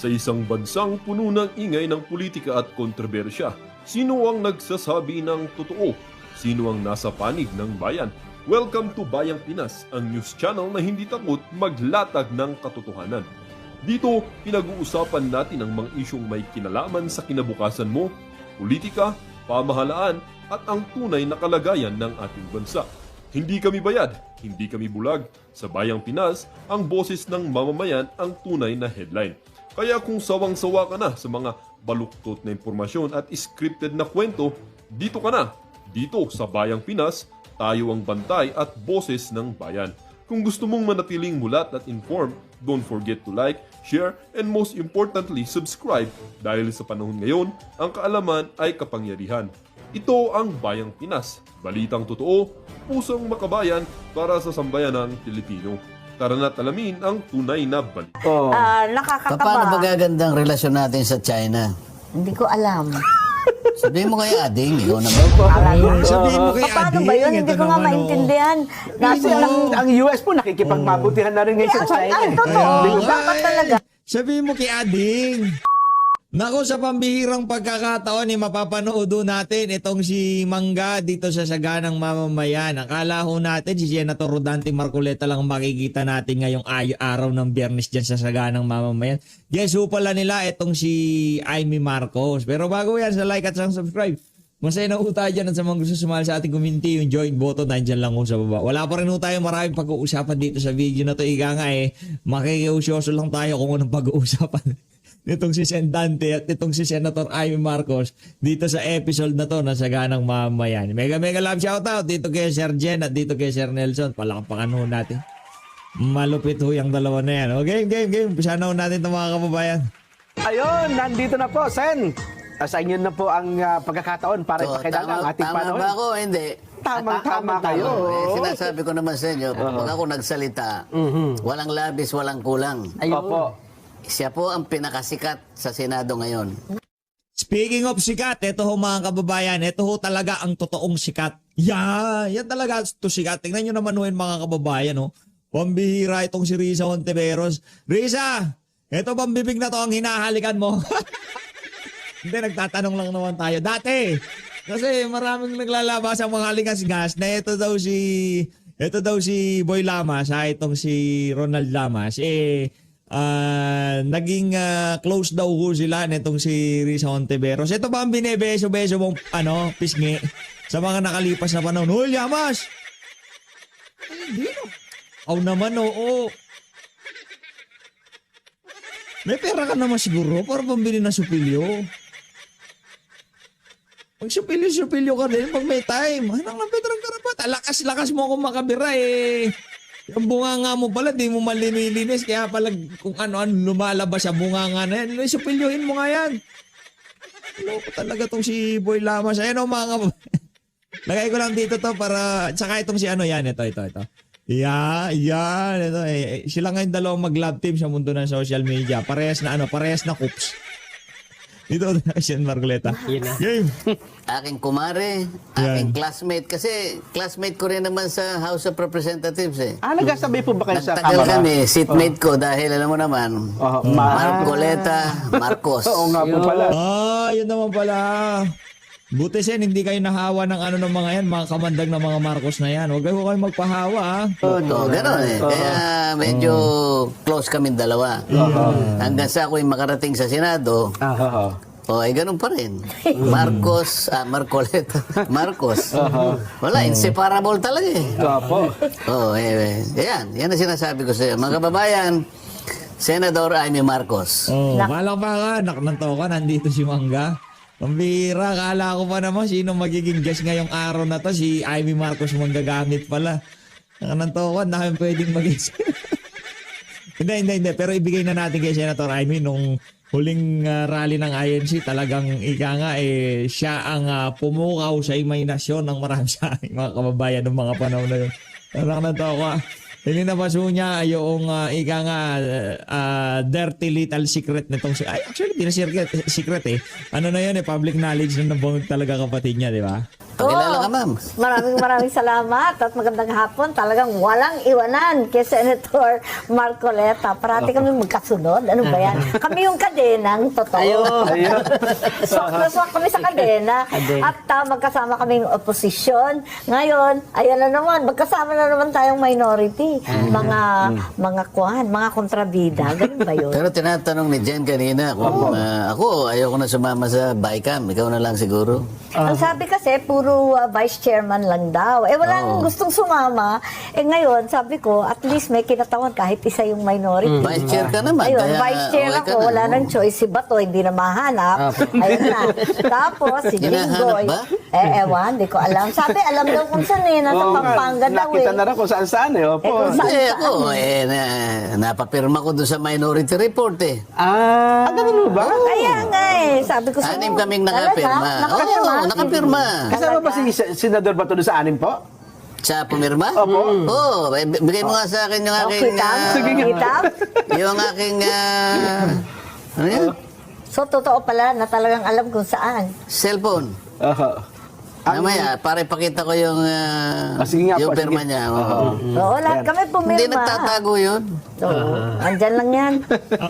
Sa isang bansang puno ng ingay ng politika at kontrobersya, sino ang nagsasabi ng totoo? Sino ang nasa panig ng bayan? Welcome to Bayang Pinas, ang news channel na hindi takot maglatag ng katotohanan. Dito, pinag-uusapan natin ang mga isyong may kinalaman sa kinabukasan mo, politika, pamahalaan at ang tunay na kalagayan ng ating bansa. Hindi kami bayad, hindi kami bulag. Sa Bayang Pinas, ang boses ng mamamayan ang tunay na headline. Kaya kung sawang-sawa ka na sa mga baluktot na impormasyon at scripted na kwento, dito ka na. Dito sa Bayang Pinas, tayo ang bantay at boses ng bayan. Kung gusto mong manatiling mulat at informed, don't forget to like, share, and most importantly, subscribe dahil sa panahon ngayon, ang kaalaman ay kapangyarihan. Ito ang Bayang Pinas, balitang totoo, pusong makabayan para sa sambayanang Pilipino. Tara na't alamin ang tunay na balita. Nakakataba. Paano ba gagandang relasyon natin sa China? Hindi ko alam. Sabihin mo kay Ading, ikaw na ba? Sabihin mo kay Paano Ading, ba yun? Hindi ito ko nga naman, maintindihan. Kasi ang US po nakikipagbabutihan na rin ngayon sa China. Ay, totoo. Ayun. Dapat talaga. Sabihin mo kay Ading. Naku, sa pambihirang pagkakataon, mapapanood natin itong si Mangga dito sa Saganang Mamamayan. Akala ho natin si Senator Rodante Marcoleta lang makikita natin ngayong araw ng Biyernes dyan sa Saganang Mamamayan. Yes, ho pala nila itong si Amy Marcos. Pero bago yan, sa like at sa subscribe. Masaya na ho tayo dyan at sa mga gusto sumali sa ating community, yung join button, nandyan lang ho sa baba. Wala pa rin ho tayo maraming pag-uusapan dito sa video na to. Ika nga makikiusyoso lang tayo kung anong pag-uusapan nitong si Sendante at itong si Senator Amy Marcos dito sa episode na to na Saganang Mamamayan. Mega love shoutout dito kay Sir Jen at dito kay Sir Nelson. Palakpakan ho natin. Malupit ho yung dalawa na yan. Okay, game. Pisana ho natin itong mga kababayan. Ayun, nandito na po, Sen. Sa inyo na po ang pagkakataon para ipakilala ang ating tama panahon. ba ako? Hindi. Tamang-tama kayo. Sinasabi ko naman sa inyo, pag ako nagsalita, walang labis, walang kulang. Opo. Siya po ang pinakasikat sa Senado ngayon. Speaking of sikat, ito ho mga kababayan, ito ho talaga ang totoong sikat. Yan talaga to sikat. Tingnan nyo naman ho yung mga kababayan. Oh. Pambihira itong si Risa Hontiveros. Risa, ito bang bibig na to ang hinahalikan mo? Hindi, nagtatanong lang naman tayo. Dati, kasi maraming naglalabas ang mga halikas-gas na ito daw si Boy Lamas, itong si Ronald Lamas, naging close daw ho sila nitong si Risa Hontiveros. Ito ba ang binebeso-beso mong pisngi sa mga nakalipas na panahon? Hoy, Lamas! Hindi no. Aw naman, oo. May pera ka naman siguro para pambili ng supilyo. Pag supilyo ka din, pag may time. Anong lang Pedro karapat? Lakas mo akong makabira Yung bunganga mo pala, di mo malinilis. Kaya pala kung ano-ano lumalabas sa bunganga na yan. Supilyuhin mo nga yan. Ano pa talaga tong si Boy Lamas. Ayan o mga lagay ko lang dito to para, tsaka itong si ito. Yan. Ito, sila ngayon dalawang mag-love team sa mundo ng social media. Parehas na coops. Dito na si Marcoleta. Game. Aking kumare, aking classmate. Kasi classmate ko rin naman sa House of Representatives Nagkasabay po ba kayo sa Nagtagal Kamara? kami, seatmate ko dahil alam mo naman, Marcoleta Marcos. Oo nga po pala. Yun naman pala. Buti Sen, hindi kayo nahawa ng ng mga yan, mga kamandag ng mga Marcos na yan. Huwag kayo magpahawa. Oo, gano'n Kaya medyo close kami dalawa. Hanggang sa ako'y makarating sa Senado, ganun pa rin. Marcoleta. Marcos. Wala, inseparable talaga Opo. Yan ang sinasabi ko sa iyo. Mga kababayan, Senador Amy Marcos. Palakpakan, naknantokan, nandito si Mangga. Pambira, kala ko pa naman sino magiging guest ngayong araw na to. Si Amy Marcos manggagamit pala. Naknantokan, na pwedeng mag-guest. Hindi. Pero ibigay na natin kay Senator Amy nung huling rally ng INC. Talagang siya ang pumukaw sa imahinasyon ng marami sa aking mga kababayan ng mga panahon na yun. Naknantokan. Nilinabaso niya yung dirty little secret nitong actually, di na secret Ano na yun public knowledge na nabungag talaga kapatid niya, di ba? Pakilala ka, ma'am. Maraming salamat at magandang hapon. Talagang walang iwanan kay Senator Marcoleta. Parati kami magkasunod. Ano ba yan? Kami yung kadenang totoo. Ayun. Swak kami sa kadena. At magkasama kaming oposisyon. Ngayon, ayan na naman, magkasama na naman tayong minority. Mga kontrabida. Ganun ba yun? Pero tinatanong ni Jen kanina kung ako, ayoko na sumama sa BICAM. Ikaw na lang siguro. Ang sabi kasi, puro vice chairman lang daw. Walang gustong sumama. Ngayon, sabi ko, at least may kinatawan kahit isa yung minority. Vice chair ka naman. Ayun, kaya vice chair okay ka ako, na. wala nang choice. Si Bato, hindi na mahanap. Ayun na. Tapos, si Hinahanap Jinggoy. ba? Ewan, di ko alam. Sabi, alam daw kung saan nasa Oo nga, Pampanga daw nakita eh. na rin kung saan-saan eh. Opo. kung saan- Ako, napapirma ko doon sa minority report eh. Ganun ba? Kaya nga eh. Sabi ko sa Anim kaming nakapirma. Nakapirma. Oo, nakapirma. Kasama ba si Senador Bato doon sa anim po? Sa pumirma? Opo. Oo, bigay mo nga sa akin yung aking... Kitab? Kitab? yung aking... ano yan? So, totoo pala na talagang alam kung saan. Cellphone. Mamaya, para ipakita ko yung, sige nga yung po, pirma sige. niya. Oo. Oo, lahat kami pumirma. Hindi nagtatago yun. Oo, andyan lang yan.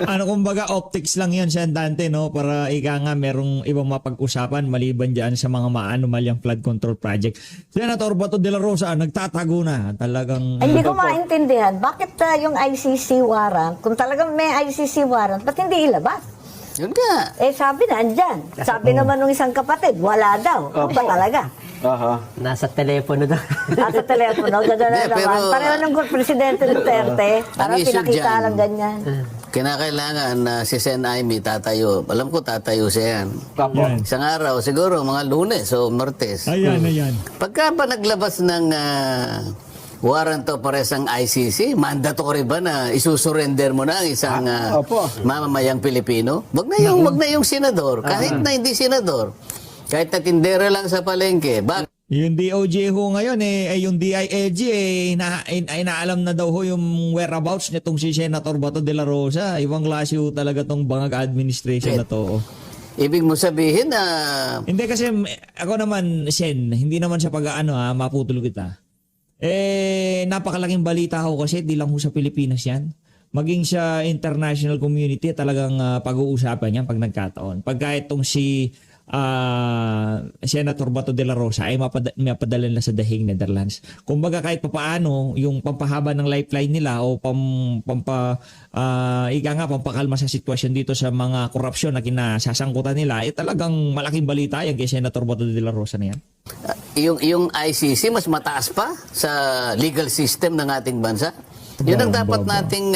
Ano kumbaga optics lang yan siya Dante, no? Para ika nga merong ibang mapag-usapan maliban dyan sa mga maanomalyang flood control project. Senator Bato de la Rosa nagtatago na. Talagang Hindi ko maintindihan, bakit yung ICC warrant, kung talagang may ICC warrant, ba't hindi ilabas? Yun nga. Sabi na, andyan. Sabi naman ng isang kapatid, wala daw. Ano ba talaga? Nasa telepono daw. At sa telepono, gano'n na Hindi, naman. pero- Pareho ng Presidente Duterte. Parang issue pinakita dyan, lang ganyan. Kinakailangan na si Sen Aimee tatayo. Alam ko tatayo siya yan. yan. Isang araw, siguro mga Lunes o Martes. Ayan. Pagka ba naglabas ng warrant of arrest ang ICC, mandatory ba na isusurrender mo na ang isang opo. mamamayang Pilipino? Wag na yung senador, kahit na hindi senador. Kahit na tindera lang sa palengke. Yung DOJ ho ngayon yung DILG inaalam na daw ho yung whereabouts nitong si Senator Bato de la Rosa. Ibang klase ho talaga tong bangag administration na to. Ibig mo sabihin na Hindi kasi ako naman, Sen, hindi naman sa pag-ano maputol kita. Napakalaking balita ho kasi di lang ho sa Pilipinas yan. Maging sa international community talagang pag-uusapan yan pag nagkataon. Pagka itong si Senator Bato de la Rosa ay mapadala na sa The Hague, Netherlands. Kumbaga kahit papaano yung pampahaba ng lifeline nila o pampakalma sa sitwasyon dito sa mga korupsyon na kinasasangkutan nila, talagang malaking balita yan kay Senator Bato de la Rosa na yan. yung ICC mas mataas pa sa legal system ng ating bansa. Yun ang dapat nating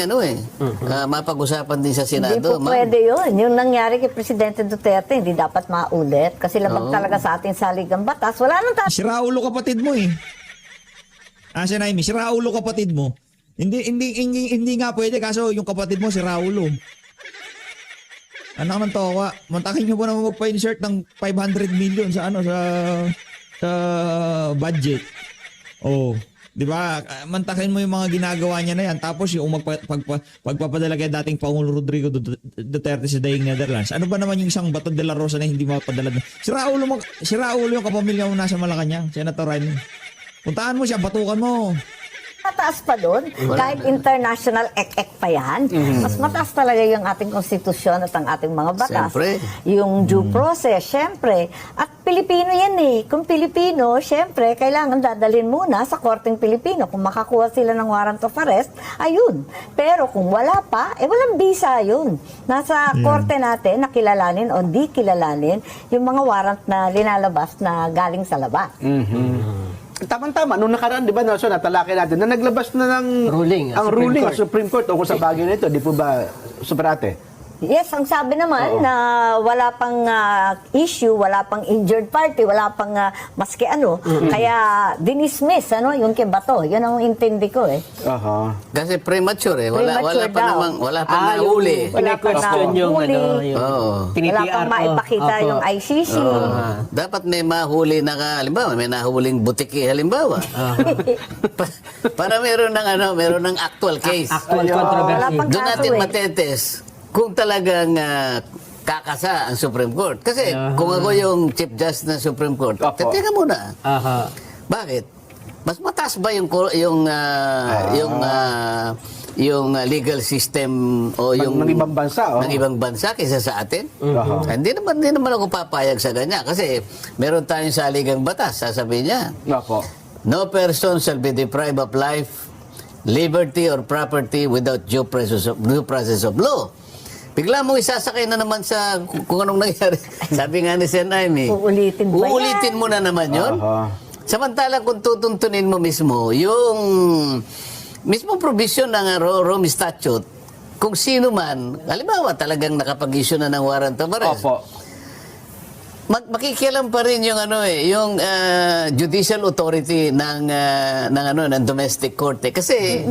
mapag-usapan din sa Hindi Senado. po pwede yun. Yung nangyari kay Presidente Duterte, hindi dapat maulit. Kasi labag talaga sa ating saligang batas. Wala nang Si Raulo kapatid mo eh. Si Naimi, si Raulo kapatid mo. Hindi nga pwede kaso yung kapatid mo si Raulo. Anak ng towa, mantakin nyo ba naman magpa-insert ng 500 million sa sa budget. Di ba? Mantakin mo yung mga ginagawa niya na yan. Tapos yung pagpapadala kay dating Pangulo Rodrigo Duterte sa Daing Netherlands. Ano ba naman yung isang Bato de la Rosa na hindi mapadala? Si Raulo yung kapamilya mo nasa Malacanang, Senator Raymond. Puntahan mo siya, batukan mo. mataas pa doon. Kahit international ek-ek pa yan. Mas mataas talaga yung ating konstitusyon at ang ating mga batas. Siyempre. Yung due process, syempre. At Pilipino yan eh. Kung Pilipino, syempre, kailangan dadalhin muna sa korteng Pilipino. Kung makakuha sila ng warrant of arrest, ayun. Pero kung wala pa, walang visa yun. Nasa korte natin, nakilalanin o di kilalanin yung mga warrant na linalabas na galing sa labas. Tama-tama. Nung nakaraan, di ba, Nelson, natalakay natin na naglabas na ng Ruling, ang Supreme ruling Court. sa Supreme Court o sa bagay na ito. Di po ba, Superate? Yes, ang sabi naman na wala pang issue, wala pang injured party, wala pang maski ano. Kaya dinismiss yung kay Bato. Yun ang intindi ko eh. Kasi premature eh. Wala Premature pa daw. namang, wala pa nahuli. Wala pang question yung nahuli. yung Oo. Wala pang maipakita yung ICC. Dapat may mahuli na halimbawa, may nahuling butiki halimbawa. Para meron ng actual case. Actual Wala controversy. pang Doon kaso natin eh. matetes kung talagang kakasa ang Supreme Court. Kasi kung ako yung Chief Justice ng Supreme Court, Opo. teka muna. Aha. Bakit? Mas mataas ba yung legal system o yung ng ibang bansa, ng ibang bansa kaysa sa atin? Hindi naman ako papayag sa ganyan kasi meron tayong saligang batas, sasabihin niya. Opo. No person shall be deprived of life, liberty or property without due process of law. Bigla mo isasakay na naman sa kung anong nangyari. Sabi nga ni Sen. Aimee, Uulitin ba yan? uulitin mo na naman yun. Samantala kung tutuntunin mo mismo, yung mismo provision ng Rome Statute, kung sino man, halimbawa talagang nakapag-issue na ng warrant of arrest, Opo. makikialam pa rin yung yung judicial authority ng domestic court kasi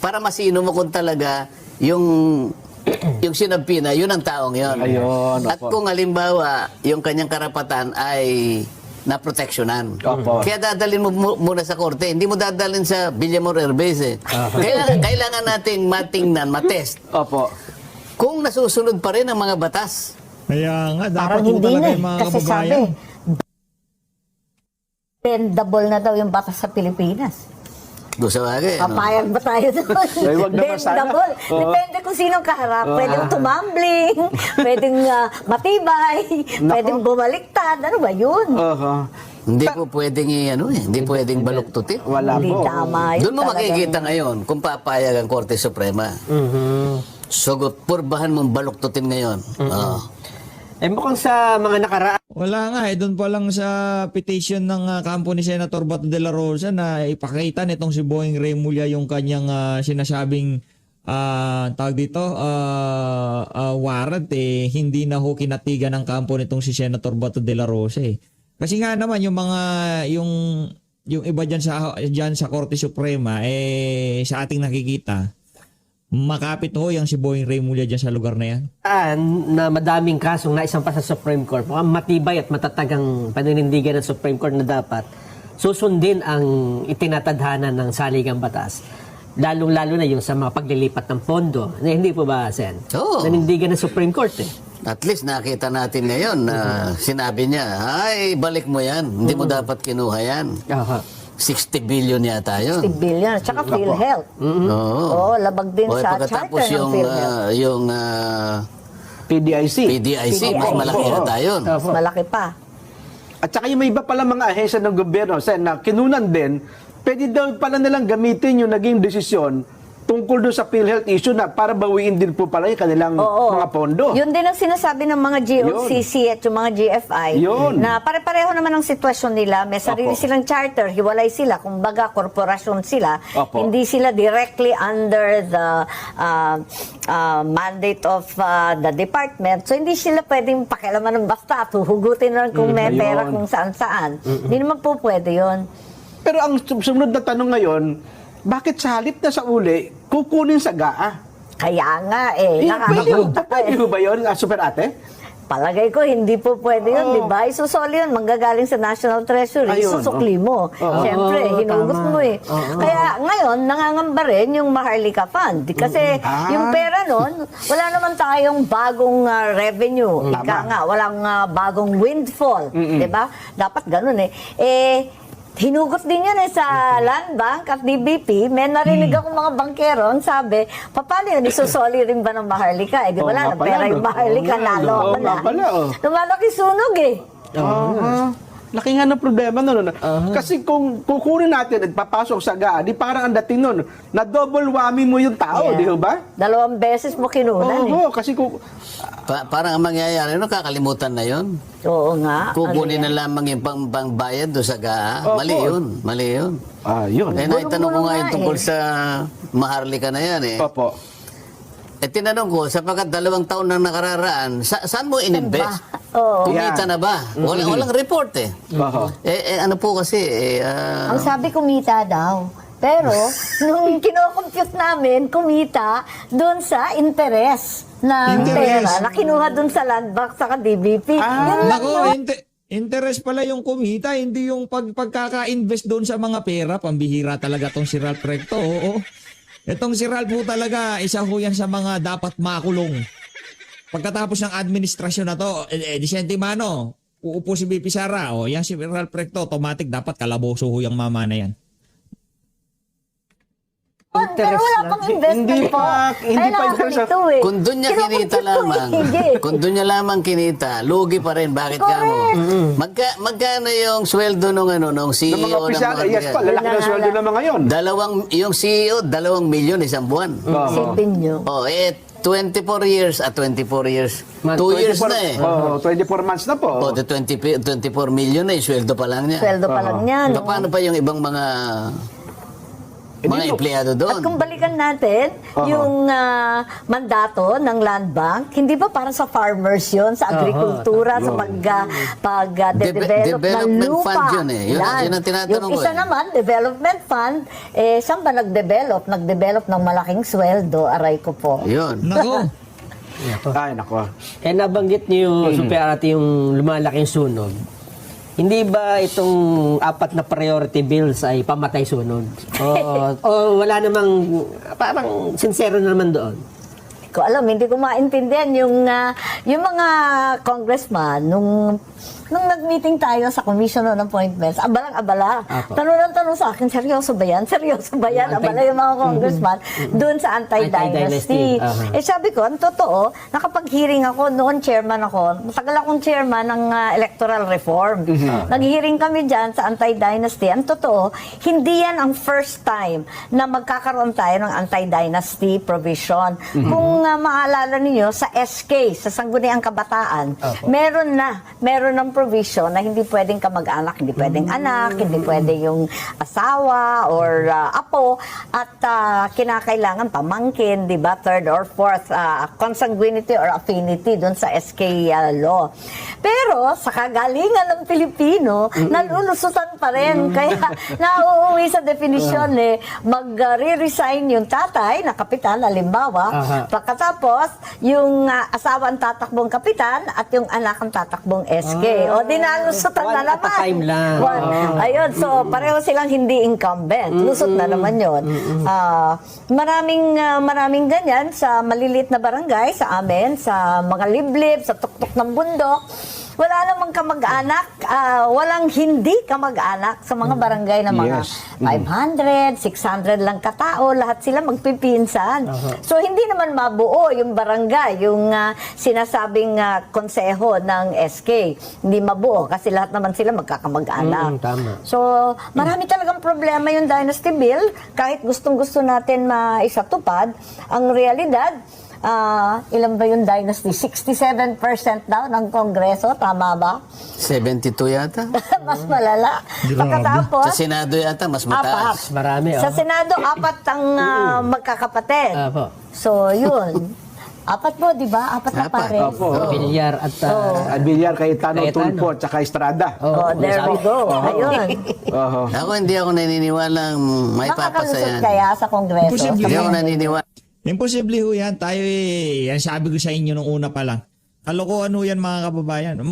para masino mo kung talaga yung sinampina, yun ang taong yun. Ayun, At opo. kung halimbawa, yung kanyang karapatan ay naproteksyonan. Opo. Kaya dadalhin mo muna sa korte. Hindi mo dadalhin sa Villamor Airbase. Kailangan nating matingnan, matest. Opo. Kung nasusunod pa rin ang mga batas. Kaya nga, dapat Parang po hindi talaga na yung mga kasi sabi, kababayan. bendable na daw yung batas sa Pilipinas. Gusto bagay. Papayag ba tayo doon? Ay, wag naman sana. Bendable. Oo. Depende kung sinong kaharap. Pwedeng tumambling, pwedeng matibay, pwedeng bumaliktad. Ano ba yun? Hindi po pwedeng hindi pwedeng baluktutin. Wala Hindi po. tama. Yun Doon mo talagang- makikita ngayon kung papayag ang Korte Suprema. Sugot, purbahan mong baluktutin ngayon. Eh mukhang sa mga nakaraan, Wala nga doon pa lang sa petition ng kampo ni Senator Bato de la Rosa na ipakita nitong si Boying Remulla yung kanyang sinasabing tawag dito warrant hindi na ho kinatigan ng kampo nitong si Senator Bato de la Rosa Kasi nga naman yung mga yung iba diyan sa Korte Suprema sa ating nakikita makapit ho yung si Boying Remulla diyan sa lugar na yan. na madaming kasong naisampa sa Supreme Court, mukhang matibay at matatagang paninindigan ng Supreme Court na dapat susundin ang itinatadhana ng saligang batas. Lalong-lalo na yung sa mga paglilipat ng pondo. Hindi po ba, Sen? Oo. Nanindigan ng Supreme Court At least nakita natin ngayon na sinabi niya, ay balik mo yan. Hindi mo dapat kinuha yan. Aha. 60 billion yata yun. 60 billion. Tsaka PhilHealth. Oo. Oo, labag din O, sa pagkatapos charter ng PhilHealth. yung PDIC. PDIC, mas malaki yata yun. Mas malaki pa. At saka yung may iba pala mga ahensya ng gobyerno, Sen, na kinunan din, pwede daw pala nilang gamitin yung naging desisyon tungkol doon sa PhilHealth issue na para bawiin din po pala yung kanilang mga pondo. Yun din ang sinasabi ng mga GOCC at yung mga GFI Yun. na pare-pareho naman ang sitwasyon nila. May sarili Opo. silang charter, hiwalay sila. Kumbaga, korporasyon sila. Opo. Hindi sila directly under the mandate of the department. So, hindi sila pwedeng pakialaman ng basta at huhugutin na lang kung may Ayun. pera kung saan-saan. Hindi naman po pwede yun. Pero ang sumunod na tanong ngayon, bakit sa halip na sa uli, kukunin sa GAA? Kaya nga Pwede ho ba yun, Super Ate? Palagay ko, hindi po pwede yun, di ba? Isusoli yun, manggagaling sa National Treasury, Ayun, isusukli mo. Siyempre, hinugot mo Kaya ngayon, nangangamba rin yung Maharlika Fund. Kasi yung pera nun, wala naman tayong bagong revenue. Ika nga, walang bagong windfall. Di ba? Dapat ganun hinugot din yan sa Land Bank at DBP. May narinig akong mga bangkero ang sabi, paano yun, isusoli rin ba ng Maharlika? Di wala na pera yung Maharlika, lalo na. Lumalaki sunog Laki nga ng problema nun. Kasi kung kukunin natin at papasok sa GAA, di parang ang dating nun, na double whammy mo yung tao, di ba? 2 beses mo kinunan Oo, kasi kung... Parang ang mangyayari, kakalimutan na yun. Oo nga. Kukunin na lamang yung pangbayad doon sa GAA. Opo. Mali yun. Yun. Naitanong ko nga yung nga tungkol sa Maharlika na yan Opo. Tinanong ko, sapagkat 2 taon na nakararaan, saan mo ininvest? Oo. Kumita na ba? Walang report Oo. ano po kasi, Ang sabi kumita daw. Pero, nung kinocompute namin, kumita doon sa interest ng pera na kinuha doon sa Land Bank sa DBP. Yun lang Nako, yun. interest pala yung kumita, hindi yung pagkaka-invest doon sa mga pera. Pambihira talaga tong si Ralph Recto. Oo. Itong si Ralph po talaga, isa ho yan sa mga dapat makulong. pagkatapos ng administrasyon na to, di sentimano, uupo si BP Sara, o yan si Ralph Recto, automatic dapat kalaboso ho yung mama na yan. Pero wala pang investment Hindi po. pa Kailangan interest. ito eh. Kung doon niya kinita Kinukumpit ko lamang, eh, hindi. kung doon niya lamang kinita, lugi pa rin. Bakit ka mo? Magkano yung sweldo nung Ng CEO mga opisyal, yes pa, lalaki na sweldo naman ngayon. Yung CEO, 2 milyon isang buwan. Isipin nyo. 24 years, 24 years. 2 years na eh. 24 months na po. 24 million na yung sweldo pa lang niya. Sweldo pa lang yan. Paano pa yung ibang mga empleyado At doon? kung balikan natin yung mandato ng Land Bank, hindi ba para sa farmers yun, sa agrikultura, sa pag-develop ng Development lupa? fund yun eh. Yun ang tinatanong yung ko isa eh. naman, development fund, saan ba nag-develop? Nag-develop ng malaking sweldo, aray ko po. Yun. Nako. Ay, nako. Nabanggit niyo, Super Ate, yung lumalaking sunog. Hindi ba itong 4 na priority bills ay pamatay sunog? O wala namang, parang sincero naman doon? Ko alam, hindi ko maintindihan yung mga congressman nung nag-meeting tayo sa Commission on Appointments, abalang-abala. Apo. Tanong ng tanong sa akin, seryoso ba yan? Seryoso ba yan? Abala yung mga congressman doon sa anti-dynasty. Anti-dynasty. Sabi ko, ang totoo, nakapag-hearing ako, noon chairman ako, matagal akong chairman ng electoral reform. Nag-hearing kami dyan sa anti-dynasty. Ang totoo, hindi yan ang first time na magkakaroon tayo ng anti-dynasty provision. Kung maalala ninyo, sa SK, sa Sangguniang Kabataan, meron ng provision na hindi pwedeng kamag-anak, hindi pwedeng anak, hindi pwede yung asawa or apo, at kinakailangan pamangkin, di ba, third or fourth consanguinity or affinity dun sa SK law. Pero sa kagalingan ng Pilipino, nalulusutan pa rin. Kaya nauuwi sa definition mag-re-resign yung tatay na kapitan, halimbawa, pagkatapos yung asawa ang tatakbong kapitan at yung anak ang tatakbong SK. O dinalusutan One na at a naman. time lang. Ayun, so pareho silang hindi incumbent. Lusot na naman yun. Maraming ganyan sa maliliit na barangay, sa amin, sa mga liblib, sa tuktok ng bundok. Wala namang kamag-anak, walang hindi kamag-anak sa mga barangay na mga 500, 600 lang katao, lahat sila magpipinsan. So hindi naman mabuo yung barangay, yung sinasabing konseho ng SK. Hindi mabuo kasi lahat naman sila magkakamag-anak. Tama. So marami talagang problema yung Dynasty Bill, kahit gustong-gusto natin maisatupad, ang realidad, ilan ba yung dynasty? 67% daw ng Kongreso, tama ba? 72 yata? Mas malala. Pagkatapos, Sa Senado yata, mas mataas. Marami, Sa Senado, 4 ang magkakapatid. Apo. So, yun. 4 po, di ba? 4 na 4. pare. Opo. Bilyar at... Albilyar, Cayetano, Cayetano. Tulfo, at saka Estrada. Oh, there we go. Ayun. Oho. Hindi ako naniniwalang may papasa Makakalusot yan. kaya sa Kongreso. Imposible. Hindi ako naniniwala. Imposible ho yan. Tayo yan sabi ko sa inyo nung una pa lang. Kalokohan ho yan mga kababayan. Ang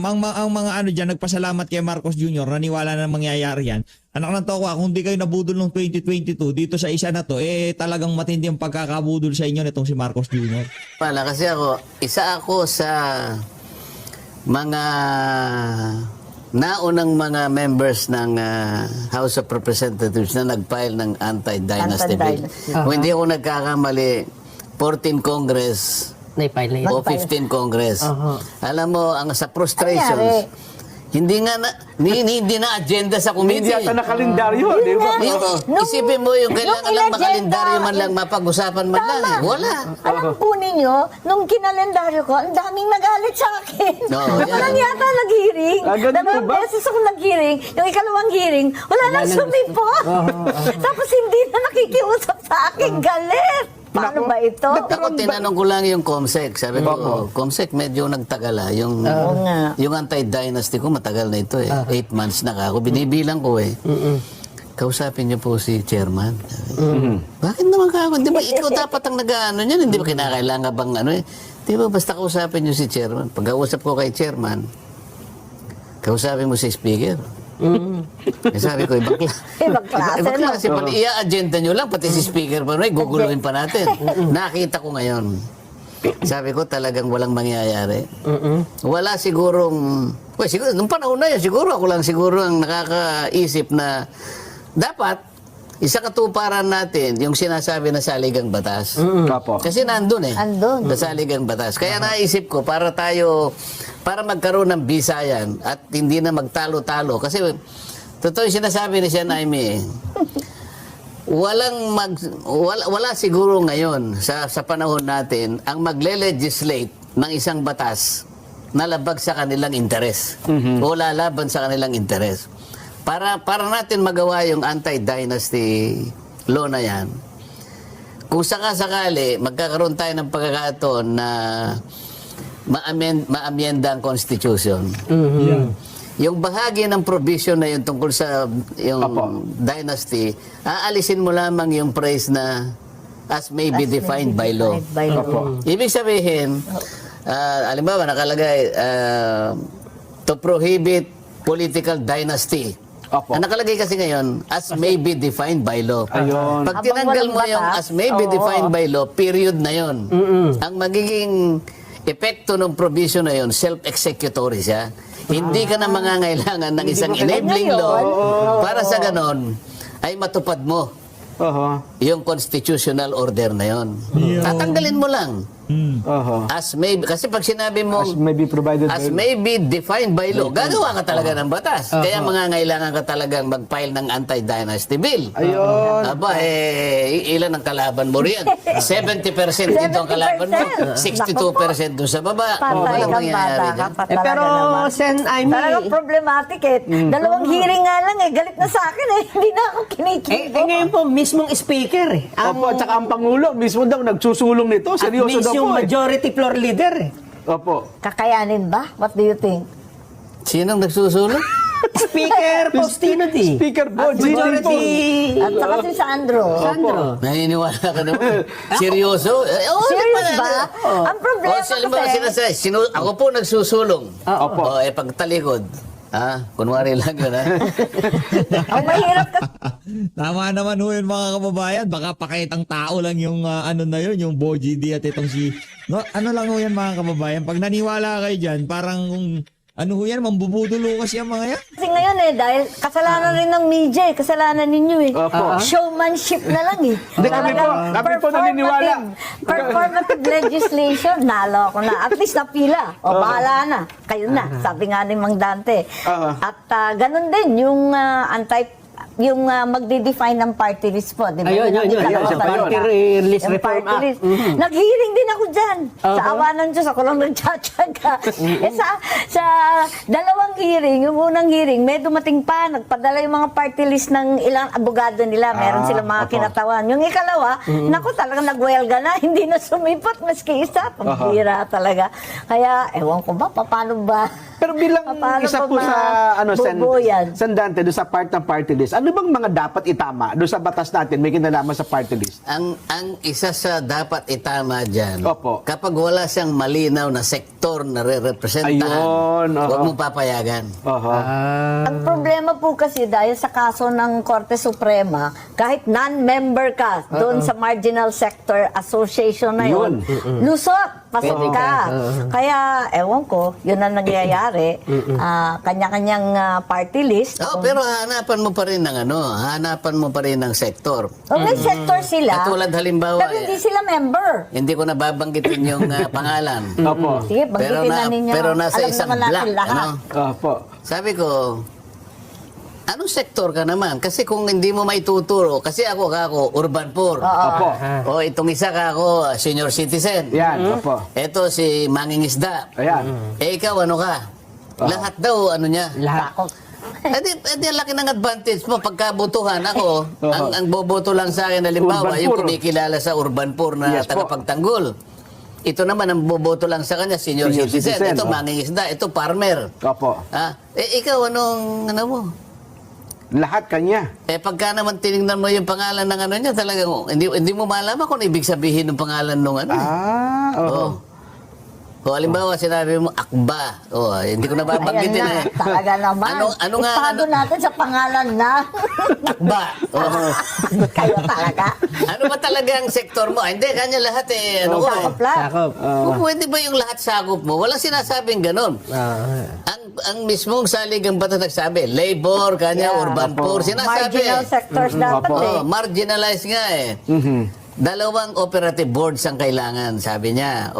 mga ano dyan, nagpasalamat kay Marcos Jr. Naniwala na mangyayari yan. Anak ng tokwa, kung di kayo nabudol noong 2022 dito sa isa na to, talagang matindi ang pagkakabudol sa inyo nitong si Marcos Jr. Kasi isa ako sa mga naunang mga members ng House of Representatives na nag-file ng anti-dynasty bill. Anti-dynasty. Kung hindi ako nagkakamali, 14 Congress Naipile na o 15 Congress. Alam mo, ang sa Anyari. frustrations, hindi na agenda sa Hindi committee. yata na kalendaryo, di ba? Isipin mo yung kailangan lang inagenda, makalendaryo man lang, mapag-usapan man lang. Wala. Alam po ninyo, nung kinalendaryo ko, ang daming nagalit sa akin. Oo, Ako yan. lang yata nag-hearing. Ganun Dalawang ba? beses ako nag-hearing. Yung ikalawang hearing, wala nang sumipot. Tapos hindi na nakikiusap sa akin. Galit. Paano ba ito? Ako tinanong ko lang yung COMSEC. Sabi ko, COMSEC medyo nagtagal Yung nga. yung anti-dynasty ko matagal na ito 8 months na ako. Binibilang ko Kausapin niyo po si chairman. Bakit naman ako? Di ba ikaw dapat ang nag-ano niyan? Hindi ba kinakailangan bang Di ba basta kausapin niyo si chairman? Pagkausap ko kay chairman, kausapin mo si speaker. Sabi ko, ibang klase. Pag i-agenda nyo lang, pati si speaker pa rin, guguluhin pa natin. Nakita ko ngayon, Sabi ko talagang walang mangyayari. Wala sigurong, siguro, nung panahon na yun, siguro ako lang siguro ang nakakaisip na dapat isa katuparan natin yung sinasabi na saligang batas. Opo. Kasi nandun Andun. sa saligang batas. Kaya naisip ko, para magkaroon ng bisayan at hindi na magtalo-talo. Kasi totoo yung sinasabi ni Siya Naimi wala siguro ngayon sa panahon natin ang magle-legislate ng isang batas na labag sa kanilang interes o lalaban sa kanilang interes. Para natin magawa yung anti-dynasty law na yan, kung sakasakali magkakaroon tayo ng pagkakataon na ma-amyenda ang Constitution. Yung bahagi ng provision na yun tungkol sa yung dynasty, aalisin mo lamang yung phrase na as may be defined by law. Ibig sabihin, halimbawa nakalagay to prohibit political dynasty. Opo. Ang nakalagay kasi ngayon, as may be defined by law. Ayun. Pag Habang tinanggal walang mo yung batas, as may be defined by law, period na yun. Ang magiging epekto ng provision na yun, self-executory siya. Hindi ka na mangangailangan ng isang enabling law para sa ganon ay matupad mo yung constitutional order na yon. Tatanggalin mo lang. As may, kasi pag sinabi mo As may be provided as by- may be defined by law, gagawa ka talaga ng batas. Kaya mangangailangan ka talagang mag-file ng anti-dynasty bill. Ayun. Aba, ilan ang kalaban mo riyan? 70% dito ang kalaban mo, 62% doon sa baba. Patay Walang ka, mangyayari bata ka dyan. pa talaga pero, naman. Sen Aimee, Talagang problematic eh. Dalawang hearing nga lang eh. Galit na sa akin eh. Hindi na ako kinikibo. ngayon po, mismong speaker Opo, at saka ang Pangulo, mismo daw nagsusulong nito. at Seryoso daw yung po eh. majority floor leader Opo. Kakayanin ba? What do you think? Sinong nagsusulong? Speaker Faustino D. Speaker po, Majority At saka si Sandro. Sandro. Naniniwala ka naman? Seryoso? Serious ba? Ang problema kasi... Ako po nagsusulong. Opo. Pagtalikod. Kunwari lang yun, Ang mahirap kasi... Tama naman ho yun mga kababayan. Baka pakitang tao lang yung ano na yun, yung Boji D at itong si... No, ano lang ho yan mga kababayan. Pag naniwala kayo dyan, parang ano ho yan, mambubudulo kasi ang mga yan. Kasi ngayon eh, dahil kasalanan rin ng media eh. Kasalanan ninyo eh. Opo. Showmanship na lang eh. Hindi, kami po naniniwala. Performative legislation. Nalo ako na. At least napila. O bahala na. Kayo na. Sabi nga ni Mang Dante. At ganun din yung magde-define ng party list po. Di ba? Ayun, yun. Dalawa Sa talaga. party list Yung reform party act. list. Nag-hearing din ako dyan. Sa awa ng Diyos, ako lang nagtsatsaga. Sa dalawang hearing, yung unang hearing, may dumating pa, nagpadala yung mga party list ng ilang abogado nila. Meron silang mga kinatawan. Yung ikalawa, naku, talagang nagwelga na. Hindi na sumipat, maski isa. Pambira talaga. Kaya, ewan ko ba, paano ba? Pero bilang Paano isa pa po sa boboyan? San Dante, doon sa part ng party list, ano bang mga dapat itama doon sa batas natin may kinalaman sa party list? Ang isa sa dapat itama dyan, Opo. kapag wala siyang malinaw na sektor na re-representahan, Ayun, huwag mong papayagan. Ang problema po kasi dahil sa kaso ng Korte Suprema, kahit non-member ka doon sa Marginal Sector Association na yun, lusot, pasok ka. Kaya, ewan ko, yun ang nangyayari. Kanya-kanyang party list. Pero hanapan mo pa rin ng hanapan mo pa rin ng sektor. O may sector sila, Katulad halimbawa, pero hindi sila member. hindi ko na babanggitin yung pangalan. Opo. Sige, banggitin na ninyo. Pero nasa Alam isang naman natin block. lahat. Opo. Sabi ko, anong sektor ka naman? Kasi kung hindi mo maituturo, kasi ako urban poor. Opo. O itong isa ako, senior citizen. Yan, opo. Ito si mangingisda. Ayan. Ikaw ano ka? Lahat daw ano niya. Lahat. Edi laki ng advantage mo pagkabutuhan ako. ang boboto lang sa akin halimbawa Urban yung poor. kumikilala sa urban poor na Yes po. tagapagtanggol. Ito naman ang boboto lang sa kanya senior citizen. Ito mangingisda, ito farmer. Opo. Ikaw anong mo? Lahat kanya. Pagka naman tinignan mo yung pangalan ng niya, talagang hindi mo malaman kung ibig sabihin ng pangalan ng Oo. O halimbawa sinabi mo akba. O hindi ko na Ayan babanggitin na, talaga naman. Ano nga Itago natin sa pangalan na. akba? O, Kayo talaga. ano ba talaga ang sektor mo? Hindi, kanya lahat eh. Ano ko eh. Sakop lang. Sakop. Kung pwede ba yung lahat sakop mo? Walang sinasabing ganon. Ang mismong saligang batas nagsabi, labor, kanya, Yeah. urban poor, sinasabi. Marginal sectors dapat Opo. eh. Marginalized nga eh. Dalawang operative boards ang kailangan, sabi niya.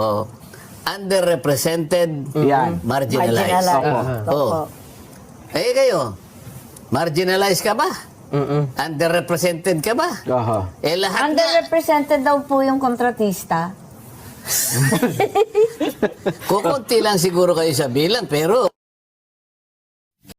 Underrepresented, Yan. marginalized. Marginalized. Oh. Eh kayo, marginalized ka ba? Underrepresented ka ba? Aha. Eh lahat na. Underrepresented daw po yung kontratista. Kukunti lang siguro kayo sa bilang, pero